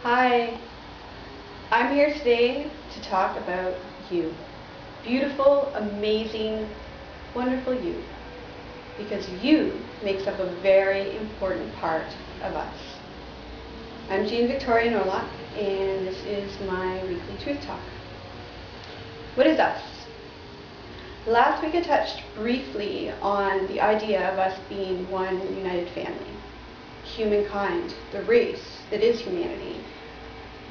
Hi, I'm here today to talk about you. Beautiful, amazing, wonderful you. Because you makes up a very important part of us. I'm Jean Victoria Norlock, and this is my weekly Truth Talk. What is us? Last week I touched briefly on the idea of us being one united family. Humankind, the race that is humanity,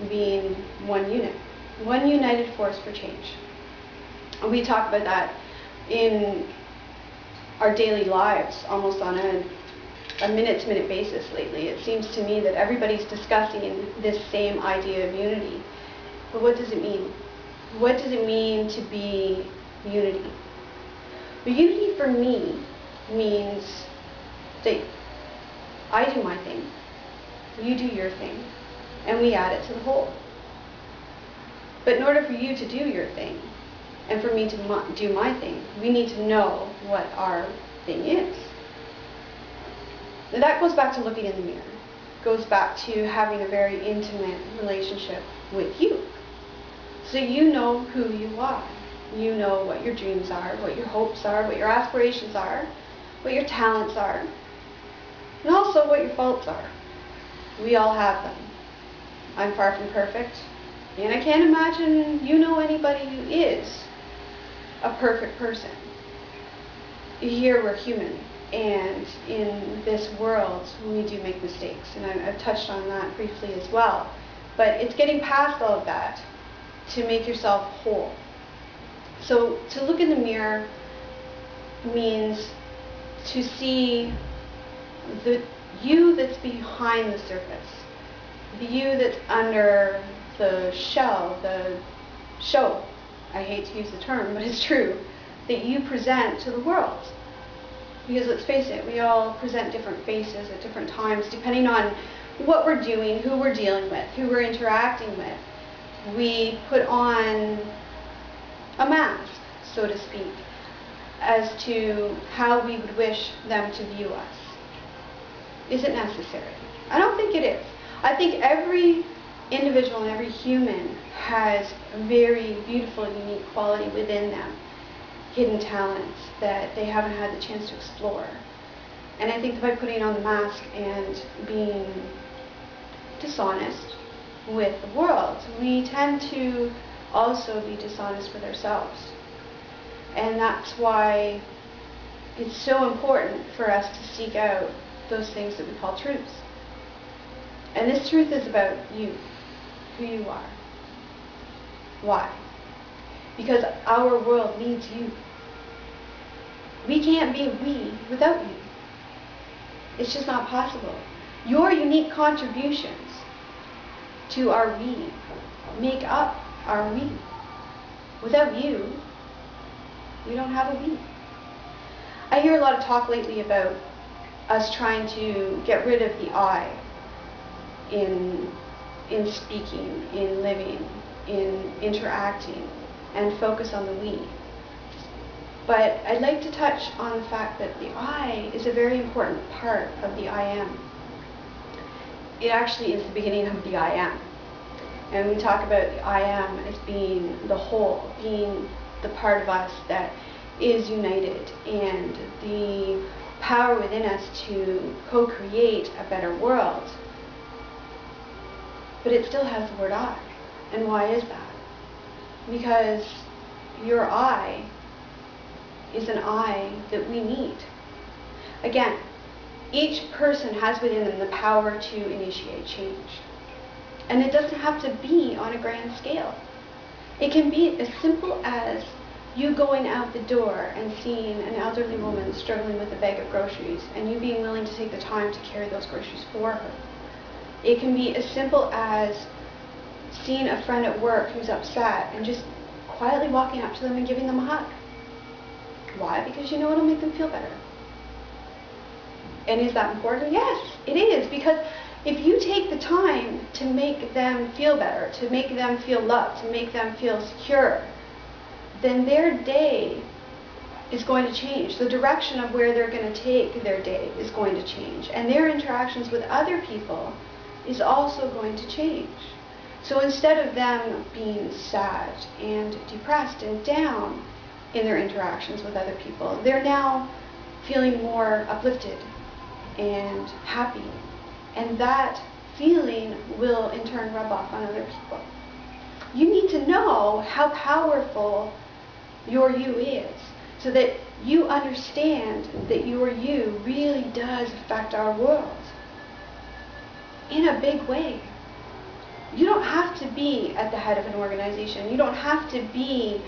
being one unit, one united force for change. We talk about that in our daily lives almost on a minute-to-minute basis lately. It seems to me that everybody's discussing this same idea of unity. But what does it mean? What does it mean to be unity? Well, unity for me means that I do my thing, you do your thing, and we add it to the whole. But in order for you to do your thing, and for me to do my thing, we need to know what our thing is. Now that goes back to looking in the mirror. It goes back to having a very intimate relationship with you. So you know who you are. You know what your dreams are, what your hopes are, what your aspirations are, what your talents are, and also what your faults are. We all have them. I'm far from perfect, and I can't imagine you know anybody who is a perfect person. Here we're human, and in this world we do make mistakes, and I've touched on that briefly as well. But it's getting past all of that to make yourself whole. So to look in the mirror means to see the you that's behind the surface, the you that's under the shell, the show, I hate to use the term, but it's true, that you present to the world. Because let's face it, we all present different faces at different times, depending on what we're doing, who we're dealing with, who we're interacting with. We put on a mask, so to speak, as to how we would wish them to view us. Is it necessary? I don't think it is. I think every individual and every human has a very beautiful, unique quality within them, hidden talents that they haven't had the chance to explore. And I think that by putting on the mask and being dishonest with the world, we tend to also be dishonest with ourselves. And that's why it's so important for us to seek out those things that we call truths. And this truth is about you, who you are. Why? Because our world needs you. We can't be we without you. It's just not possible. Your unique contributions to our we make up our we. Without you, we don't have a we. I hear a lot of talk lately about us trying to get rid of the I in speaking, in living, in interacting, and focus on the we. But I'd like to touch on the fact that the I is a very important part of the I am. It actually is the beginning of the I am. And we talk about the I am as being the whole, being the part of us that is united, and the power within us to co-create a better world. But it still has the word I. And why is that? Because your I is an I that we need. Again, each person has within them the power to initiate change. And it doesn't have to be on a grand scale. It can be as simple as you going out the door and seeing an elderly woman struggling with a bag of groceries, and you being willing to take the time to carry those groceries for her. It can be as simple as seeing a friend at work who's upset and just quietly walking up to them and giving them a hug. Why? Because you know it'll make them feel better. And is that important? Yes, it is. Because if you take the time to make them feel better, to make them feel loved, to make them feel secure, then their day is going to change. The direction of where they're going to take their day is going to change. And their interactions with other people is also going to change. So instead of them being sad and depressed and down in their interactions with other people, they're now feeling more uplifted and happy. And that feeling will in turn rub off on other people. You need to know how powerful your you is, so that you understand that your you really does affect our world in a big way. You don't have to be at the head of an organization. You don't have to be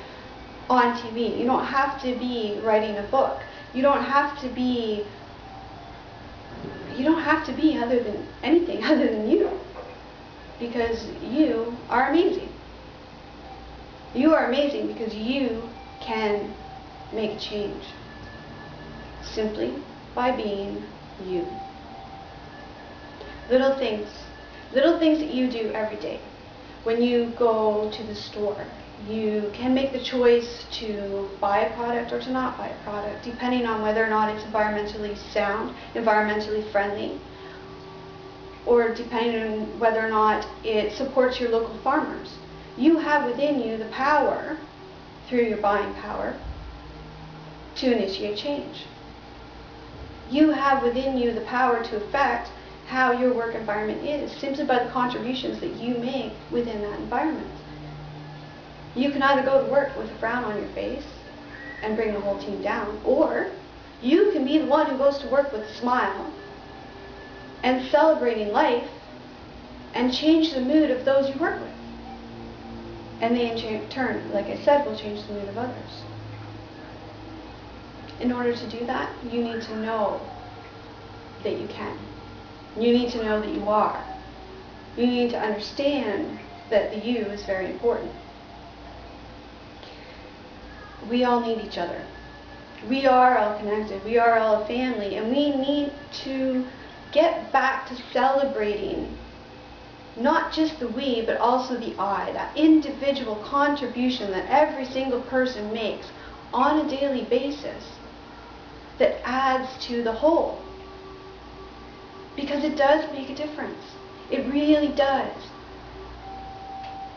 on TV. You don't have to be writing a book. You don't have to be other than anything other than you, because you are amazing. You are amazing because you can make a change simply by being you. Little things that you do every day. When you go to the store, you can make the choice to buy a product or to not buy a product, depending on whether or not it's environmentally sound, environmentally friendly, or depending on whether or not it supports your local farmers. You have within you the power, through your buying power, to initiate change. You have within you the power to affect how your work environment is, simply by the contributions that you make within that environment. You can either go to work with a frown on your face and bring the whole team down, or you can be the one who goes to work with a smile and celebrating life and change the mood of those you work with. And they in turn, like I said, will change the mood of others. In order to do that, you need to know that you can. You need to know that you are. You need to understand that the you is very important. We all need each other. We are all connected. We are all a family, and we need to get back to celebrating not just the we, but also the I, that individual contribution that every single person makes on a daily basis that adds to the whole. Because it does make a difference. It really does.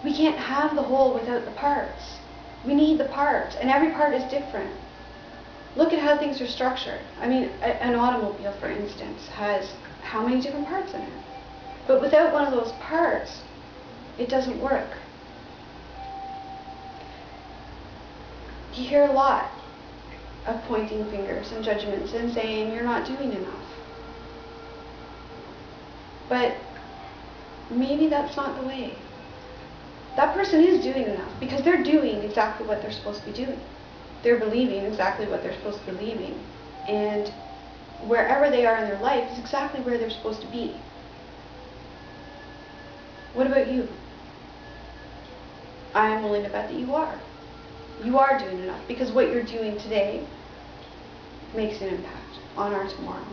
We can't have the whole without the parts. We need the parts, and every part is different. Look at how things are structured. I mean, an automobile, for instance, has how many different parts in it? But without one of those parts, it doesn't work. You hear a lot of pointing fingers and judgments and saying you're not doing enough. But maybe that's not the way. That person is doing enough because they're doing exactly what they're supposed to be doing. They're believing exactly what they're supposed to be believing. And wherever they are in their life is exactly where they're supposed to be. What about you? I am willing to bet that you are. You are doing enough because what you're doing today makes an impact on our tomorrow.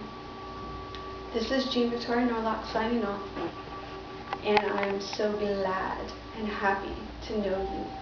This is Jean Victoria Norlock signing off, and I am so glad and happy to know you.